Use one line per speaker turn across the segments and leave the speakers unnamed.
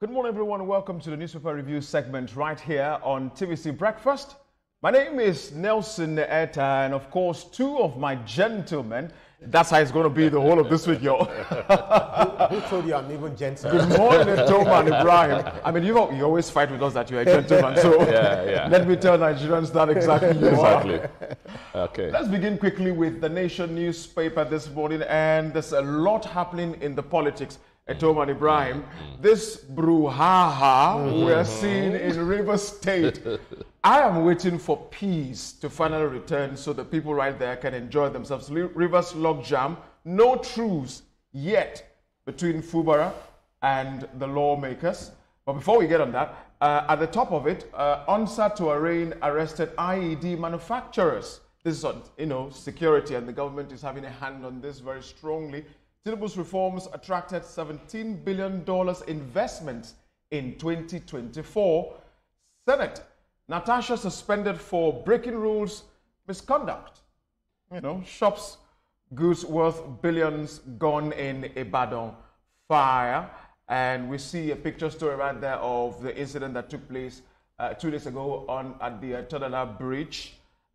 Good morning, everyone. Welcome to the newspaper review segment right here on TVC Breakfast. My name is Nelson Eta, and of course, two of my gentlemen. That's how it's going to be the whole of this week, yo.
Who told you I'm even gentleman?
Good morning, Toma and Ibrahim. I mean, you always fight with us that you're a gentleman, so let me tell Nigerians that exactly you are.
Okay.
Let's begin quickly with the Nation newspaper this morning, and there's a lot happening in the politics. Toma and Ibrahim, this brouhaha we're seeing in Rivers State. I am waiting for peace to finally return so the people right there can enjoy themselves. Rivers logjam, no truce yet between Fubara and the lawmakers. But before we get on that, at the top of it, ONSA to arraign arrested IED manufacturers. This is on, security, and the government is having a hand on this very strongly. Tinubu's reforms attracted $17 billion investments in 2024. Senate, Natasha suspended for breaking rules misconduct. Shops, goods worth billions gone in Ibadan fire. And we see a picture story right there of the incident that took place 2 days ago at the Todala Bridge.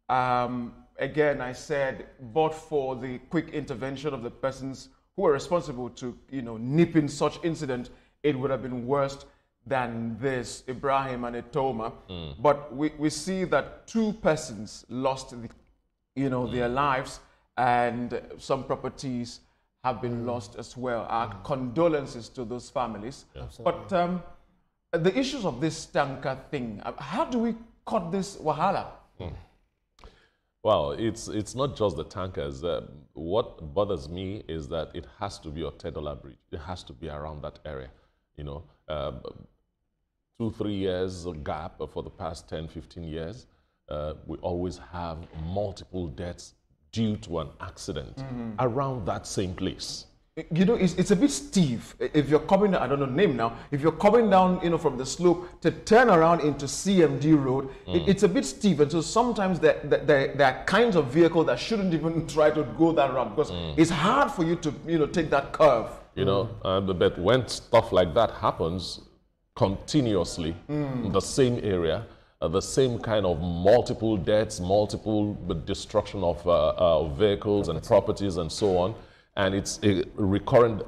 Again, I said, but for the quick intervention of the persons who are responsible to, nip in such incident, it would have been worse than this, Ibrahim and Etoma. But we see that two persons lost, their lives, and some properties have been lost as well. Our condolences to those families. But the issues of this tanker thing, how do we cut this wahala?
Well, it's not just the tankers. What bothers me is that it has to be a $10 bridge. It has to be around that area. 2-3 years gap for the past 10-15 years. We always have multiple deaths due to an accident around that same place.
It's a bit steep. If you're coming, I don't know the name now, if you're coming down, from the slope to turn around into CMD Road, it's a bit steep. And so sometimes there are kinds of vehicles that shouldn't even try to go that route because it's hard for you to, take that curve.
But when stuff like that happens continuously in the same area, the same kind of multiple deaths, multiple destruction of vehicles and properties and so on, and it's a recurrent,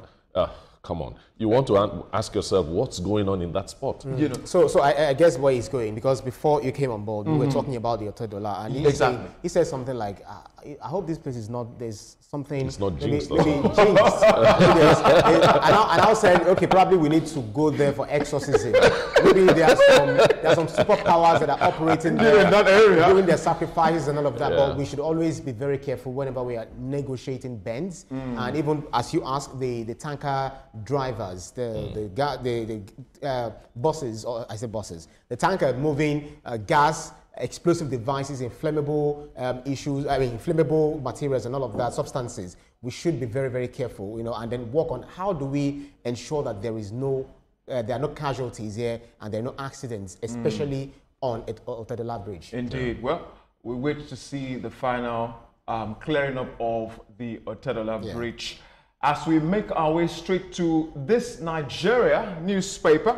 come on, you want to ask yourself what's going on in that spot.
So I guess where he's going, because before you came on board, we were talking about the $10, and he said something like, I hope this place is not, there's something.
It's not jinxed.
Maybe jinxed. and I said, okay, probably we need to go there for exorcism. Maybe there are some superpowers that are operating there
in that area,
doing their sacrifices and all of that. But we should always be very careful whenever we are negotiating bends. And even as you ask the tanker drivers, the buses, or I say buses, the tanker moving gas, explosive devices, inflammable inflammable materials and all of that, substances. We should be very, very careful, and then work on how do we ensure that there is there are no casualties here and there are no accidents, especially on Otedala Bridge.
Indeed. Well, we wait to see the final clearing up of the Otedala Bridge. As we make our way straight to this Nigeria newspaper,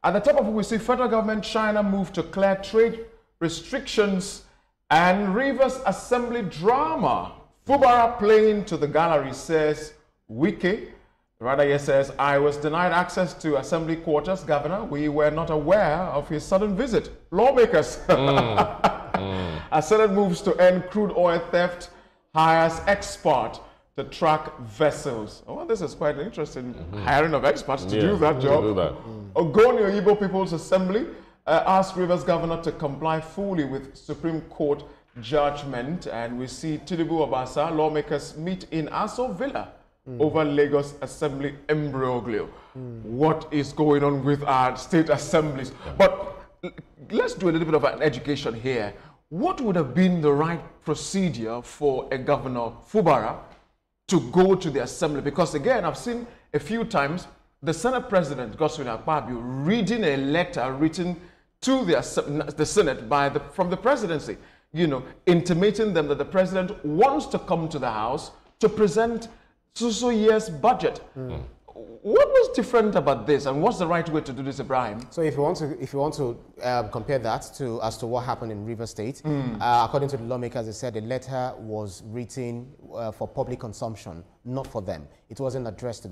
at the top of it we see federal government China move to clear trade restrictions and Rivers Assembly drama. Fubara playing to the gallery, says Wike. Rather, he says, I was denied access to assembly quarters, Governor. We were not aware of his sudden visit. Lawmakers. As Senate moves to end crude oil theft, hires expert to track vessels. Oh, this is quite interesting. Hiring of experts to do that job. Ogonio Igbo People's Assembly asked Rivers Governor to comply fully with Supreme Court judgment. And we see Tinubu Obasa, lawmakers meet in Aso Villa over Lagos Assembly imbroglio. What is going on with our state assemblies? But let's do a little bit of an education here. What would have been the right procedure for a governor, Fubara, to go to the assembly? Because again, I've seen a few times the Senate President, Godswin Akpabio, reading a letter written to the Senate from the presidency, intimating them that the president wants to come to the House to present so year's budget. What was different about this, and what's the right way to do this, Ibrahim?
So if you want to compare that as to what happened in River State, according to the lawmakers, they said the letter was written for public consumption, not for them. It wasn't addressed to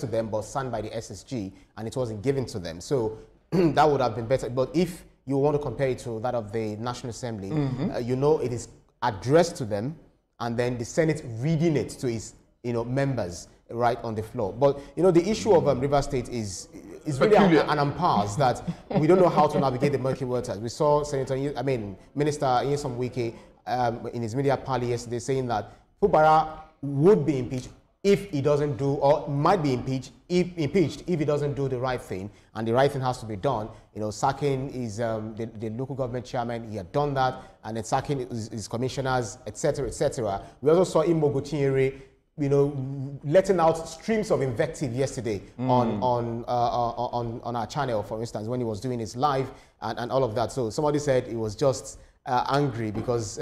them, but signed by the SSG, and it wasn't given to them. So that would have been better. But if you want to compare it to that of the National Assembly, you know it is addressed to them, and then the Senate reading it to its members right on the floor. But the issue of River State is really an impasse that we don't know how to navigate the murky waters. We saw Minister Nyesom Wike in his media party yesterday saying that Fubara would be impeached if he doesn't do, or might be impeached if he doesn't do the right thing, and the right thing has to be done. Sacking is the local government chairman. He had done that, and then sacking his commissioners, etc., etc. We also saw Imogo Chinyere, letting out streams of invective yesterday on our channel, for instance, when he was doing his live and all of that. So somebody said he was just angry because.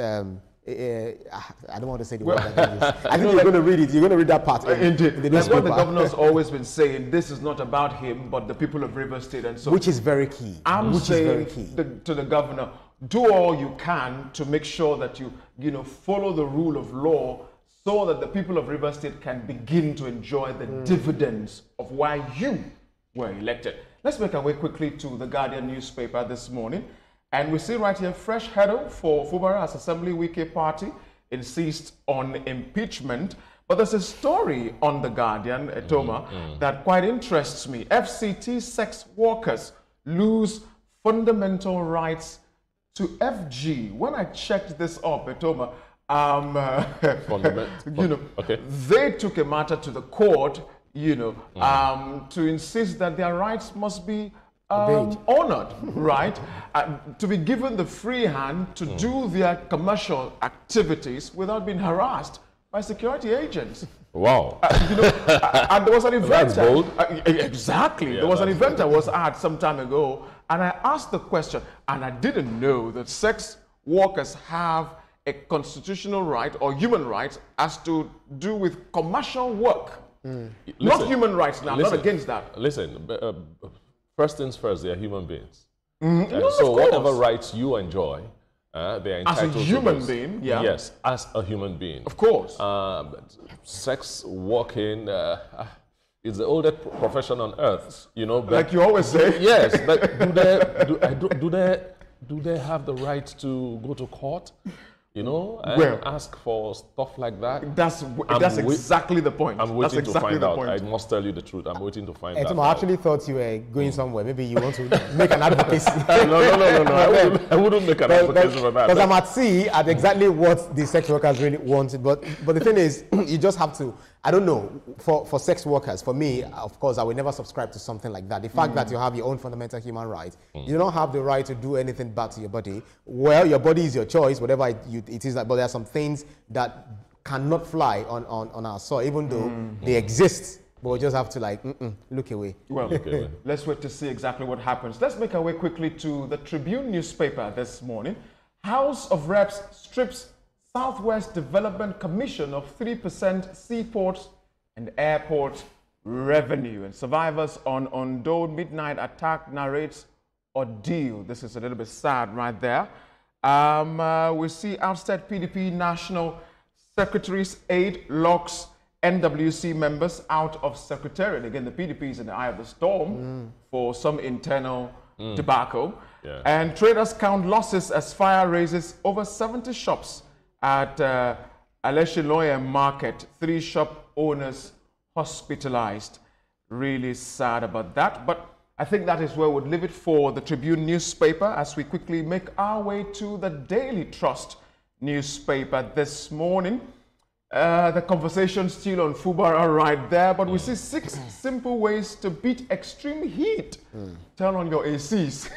I don't want to say the word. I think you're going to read it. You're going to read that part.
Indeed. That's what the governor's always been saying. This is not about him, but the people of River State, and so.
Which is very key.
I'm saying to the governor, do all you can to make sure that you follow the rule of law, so that the people of River State can begin to enjoy the dividends of why you were elected. Let's make our way quickly to the Guardian newspaper this morning. And we see right here, fresh hurdle for Fubara as Assembly Wike Party insists on impeachment. But there's a story on the Guardian, Etoma, that quite interests me. FCT sex workers lose fundamental rights to FG. When I checked this up, Etoma, they took a matter to the court, to insist that their rights must be honored, right? To be given the free hand to do their commercial activities without being harassed by security agents.
Wow.
And there was an event.
That's bold.
Exactly. There was an event that was at some time ago, and I asked the question, and I didn't know that sex workers have a constitutional right or human rights as to do with commercial work. Not human rights now, not against that.
Listen, first things first, they are human beings.
No,
so whatever rights you enjoy, they are entitled
as a human being, yeah.
Yes, as a human being.
Of course.
Sex working is the oldest profession on earth,
like you always say.
Yes, but do they have the right to go to court? And ask for stuff like that.
That's exactly the point.
I'm waiting to find out.
Point.
I must tell you the truth. I'm waiting to find out.
I actually thought you were going somewhere. Maybe you want to make an advocacy.
No. I wouldn't make an advocacy for that.
Because I'm at sea at exactly what the sex workers really wanted. But the thing is, you just have to. I don't know, for sex workers, for me, of course, I will never subscribe to something like that. The fact that you have your own fundamental human rights, you don't have the right to do anything bad to your body. Well, your body is your choice, whatever it is, but there are some things that cannot fly on our soil, even though they exist, but we just have to look away.
Well, let's wait to see exactly what happens. Let's make our way quickly to the Tribune newspaper this morning. House of Reps strips Southwest Development Commission of 3% seaports and airport revenue. And survivors on Ondo midnight attack narrates ordeal. This is a little bit sad right there. We see ousted PDP National Secretary's aide locks NWC members out of Secretariat. Again, the PDP is in the eye of the storm for some internal debacle.
Yeah. And
traders count losses as fire raises over 70 shops at Aleshiloye Market. 3 shop owners hospitalized. Really sad about that. But I think that is where we'll leave it for the Tribune newspaper as we quickly make our way to the Daily Trust newspaper this morning. The conversation still on Fubara right there, but we see 6 simple ways to beat extreme heat. Turn on your ACs.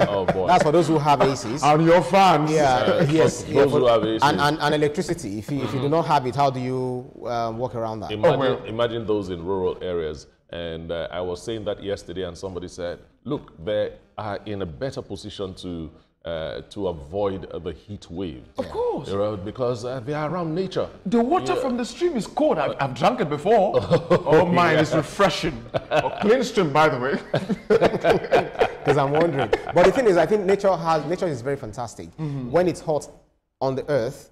Oh boy.
That's for those who have ACs.
And your fans.
Yeah, yes.
Those who have ACs.
And electricity. If you do not have it, how do you work around that?
Imagine those in rural areas. And I was saying that yesterday, and somebody said, look, they are in a better position to to avoid the heat wave.
Of course.
Because they are around nature.
The water from the stream is cold. I've drunk it before. Oh, mine is refreshing. A clean stream, by the way.
Because I'm wondering. But the thing is, I think nature is very fantastic. When it's hot on the earth,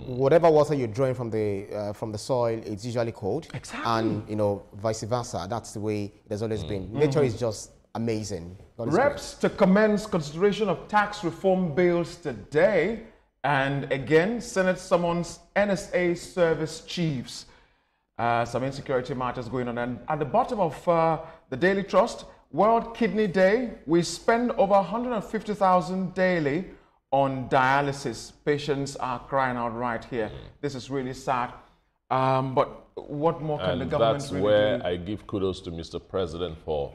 whatever water you're drawing from the soil, it's usually cold.
Exactly.
And vice versa. That's the way it has always been. Nature is just amazing.
Reps to commence consideration of tax reform bills today. And again, Senate summons NSA service chiefs. Some insecurity matters going on. And at the bottom of the Daily Trust, World Kidney Day, we spend over 150,000 daily on dialysis. Patients are crying out right here. This is really sad. But what more can the government really do?
That's where I give kudos to Mr. President for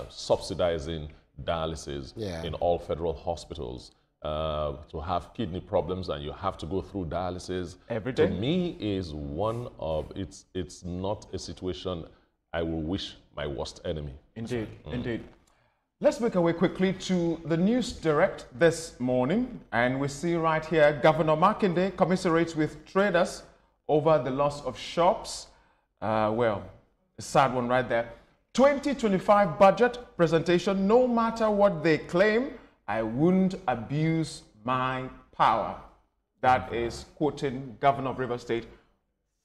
subsidizing dialysis in all federal hospitals. To have kidney problems and you have to go through dialysis
every day,
to me is one of it's not a situation I will wish my worst enemy.
Indeed, indeed. Let's make our way quickly to the News Direct this morning, and we see right here Governor Makinde commiserates with traders over the loss of shops. Well, a sad one right there. 2025 budget presentation, no matter what they claim, I wouldn't abuse my power. That is quoting Governor of Rivers State,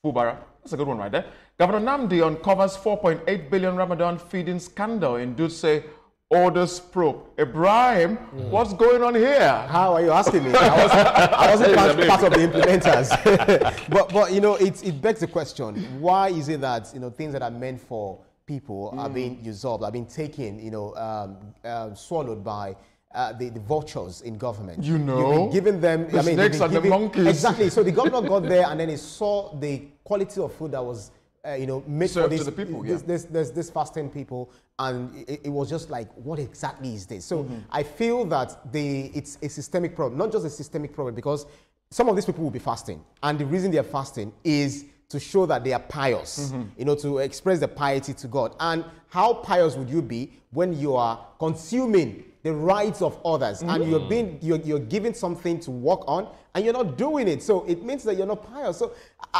Fubara. That's a good one right there. Governor Namdi uncovers 4.8 billion Ramadan feeding scandal in Dutse orders probe. Ibrahim, what's going on here?
How are you asking me? I wasn't part of the implementers. but it begs the question, why is it that things that are meant for people are being usurped, are being taken, swallowed by the vultures in government?
You've
been giving them
the snakes and the monkeys.
Exactly. So the governor got there and then he saw the quality of food that was made
served
for
to the people,
this fasting people, and it was just like, what exactly is this? So I feel that it's a systemic problem, not just a systemic problem, because some of these people will be fasting, and the reason they are fasting is to show that they are pious, to express the piety to God. And how pious would you be when you are consuming the rights of others and you're given something to work on and you're not doing it? So it means that you're not pious. So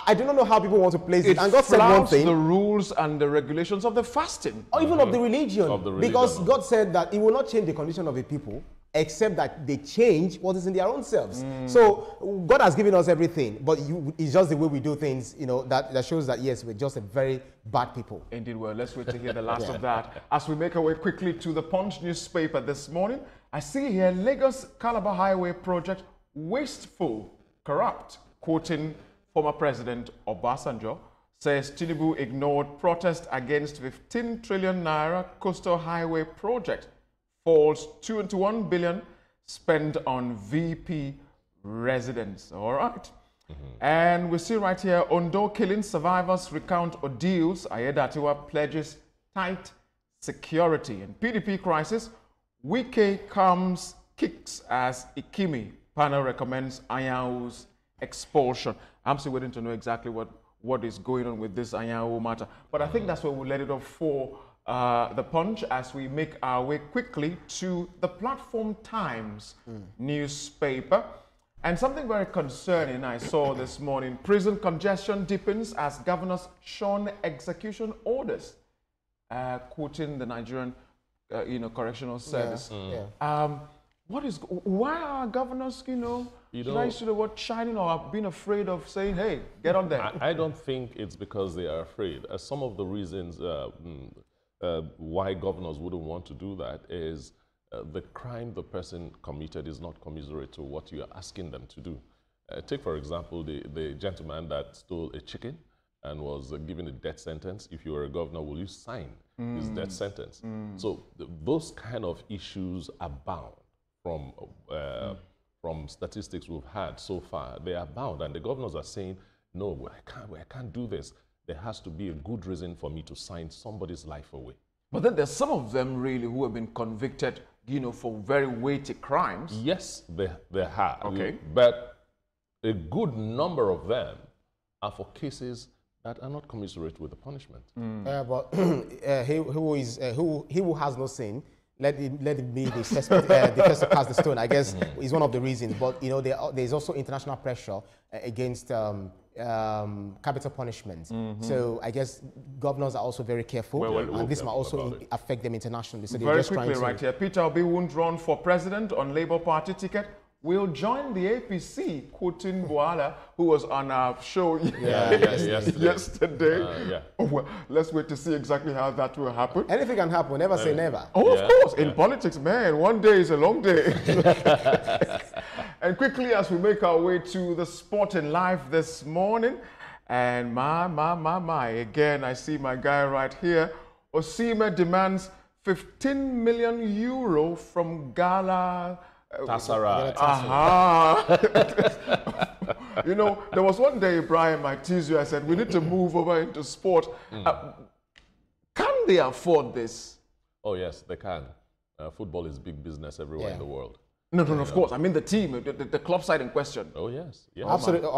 I do not know how people want to place it. And God said one thing.
The rules and the regulations of the fasting.
Or even of the religion. Because God said that He will not change the condition of a people except that they change what is in their own selves. So God has given us everything, but it's just the way we do things, that shows that, yes, we're just a very bad people.
Indeed, well, let's wait to hear the last of that. As we make our way quickly to the Punch newspaper this morning, I see here Lagos-Calabar Highway project wasteful, corrupt, quoting former President Obasanjo, says Tinubu ignored protest against 15 trillion naira coastal highway project. Falls 21 billion spent on VP residents. All right. And we see right here, Ondo killing survivors recount ordeals. Ayedatiwa pledges tight security. And PDP crisis, Wike kicks as Ikimi. Panel recommends Anyawu's expulsion. I'm still waiting to know exactly what is going on with this Anyanwu matter. But I think that's where we'll let it off for the Punch as we make our way quickly to the Platform Times newspaper. And something very concerning I saw this morning. Prison congestion deepens as governors shun execution orders, quoting the Nigerian Correctional Service. Why are governors, should I use the word shining or being afraid of saying, hey, get on there?
I don't think it's because they are afraid. Some of the reasons why governors wouldn't want to do that is the crime the person committed is not commensurate to what you are asking them to do. Take, for example, the gentleman that stole a chicken and was given a death sentence. If you were a governor, will you sign his death sentence? So those kind of issues abound from statistics we've had so far. They abound, and the governors are saying, no, I can't do this. There has to be a good reason for me to sign somebody's life away.
But then there's some of them really who have been convicted, for very weighty crimes.
Yes, they have.
Okay.
But a good number of them are for cases that are not commensurate with the punishment.
But he who has no sin let it be the first, the first to pass the stone. I guess is one of the reasons. But you know, there's also international pressure against capital punishment. So I guess governors are also very careful, and this might also affect them internationally. So they're
very
just
quickly,
trying to
right here, Peter Obi won't run for president on Labour Party ticket. Will join the APC, quoting Buala, who was on our show yesterday. Oh, well, let's wait to see exactly how that will happen.
Anything can happen. Never say never.
Oh, of course. In politics, man, one day is a long day. And quickly, as we make our way to the sporting life this morning, and my, again, I see my guy right here. Osimhen demands 15 million euro from Gala. You know, there was one day, Ibrahim, I teased you, I said, we need to move over into sport. Can they afford this?
Oh, yes, they can. Football is big business everywhere in the world.
No, of course. I mean the team, the club side in question.
Oh, yes.
Absolutely.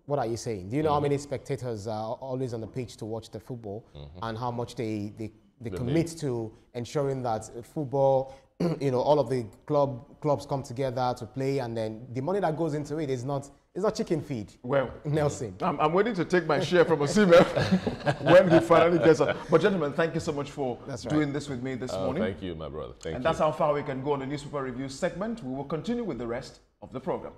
What are you saying? Do you know how many spectators are always on the pitch to watch the football and how much they commit to ensuring that football, you know, all of the clubs come together to play, and then the money that goes into it is not chicken feed.
Well,
Nelson,
I'm waiting to take my share from Osimhen when he finally gets up. But gentlemen, thank you so much for doing this with me this morning.
Thank you, my brother. Thank you.
And that's how far we can go on the newspaper review segment. We will continue with the rest of the program.